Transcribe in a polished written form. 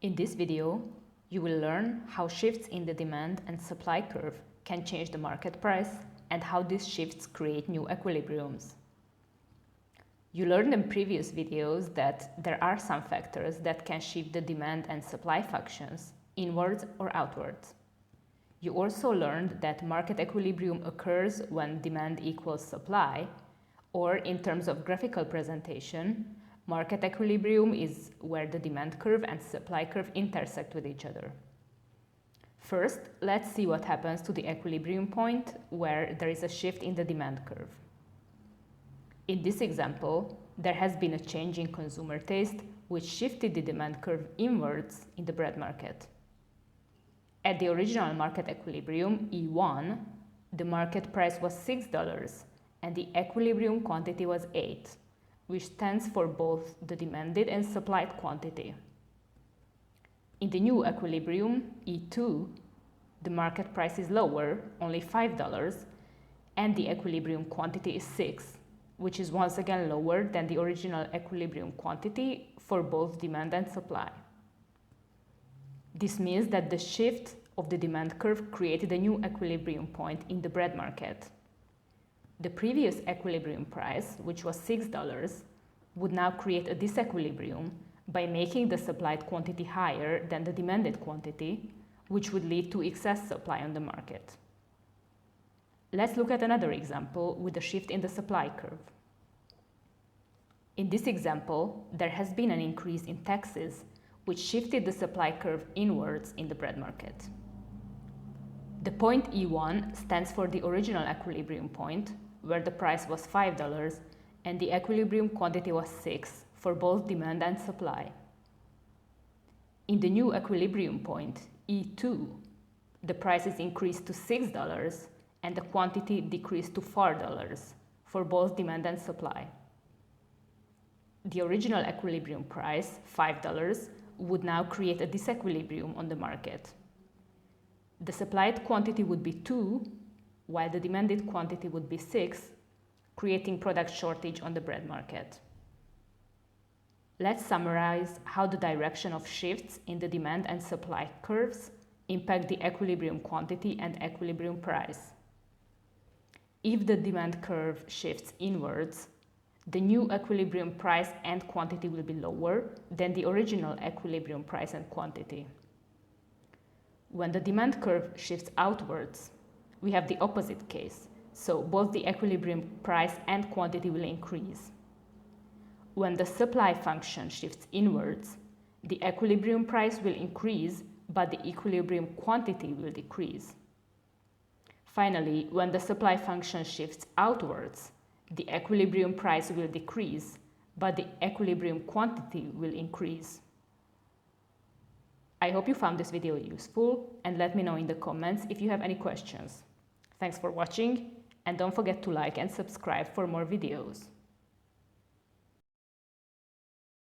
In this video, you will learn how shifts in the demand and supply curve can change the market price and how these shifts create new equilibriums. You learned in previous videos that there are some factors that can shift the demand and supply functions inwards or outwards. You also learned that market equilibrium occurs when demand equals supply, or in terms of graphical presentation, market equilibrium is where the demand curve and supply curve intersect with each other. First, let's see what happens to the equilibrium point where there is a shift in the demand curve. In this example, there has been a change in consumer taste which shifted the demand curve inwards in the bread market. At the original market equilibrium, E1, the market price was $6 and the equilibrium quantity was 8, which stands for both the demanded and supplied quantity. In the new equilibrium, E2, the market price is lower, only $5, and the equilibrium quantity is 6, which is once again lower than the original equilibrium quantity for both demand and supply. This means that the shift of the demand curve created a new equilibrium point in the bread market. The previous equilibrium price, which was $6, would now create a disequilibrium by making the supplied quantity higher than the demanded quantity, which would lead to excess supply on the market. Let's look at another example with a shift in the supply curve. In this example, there has been an increase in taxes, which shifted the supply curve inwards in the bread market. The point E1 stands for the original equilibrium point, where the price was $5 and the equilibrium quantity was 6 for both demand and supply. In the new equilibrium point, E2, the price is increased to $6 and the quantity decreased to $4 for both demand and supply. The original equilibrium price, $5, would now create a disequilibrium on the market. The supplied quantity would be 2, while the demanded quantity would be 6, creating product shortage on the bread market. Let's summarize how the direction of shifts in the demand and supply curves impact the equilibrium quantity and equilibrium price. If the demand curve shifts inwards, the new equilibrium price and quantity will be lower than the original equilibrium price and quantity. When the demand curve shifts outwards, we have the opposite case, so both the equilibrium price and quantity will increase. When the supply function shifts inwards, the equilibrium price will increase, but the equilibrium quantity will decrease. Finally, when the supply function shifts outwards, the equilibrium price will decrease, but the equilibrium quantity will increase. I hope you found this video useful, and let me know in the comments if you have any questions. Thanks for watching, and don't forget to like and subscribe for more videos.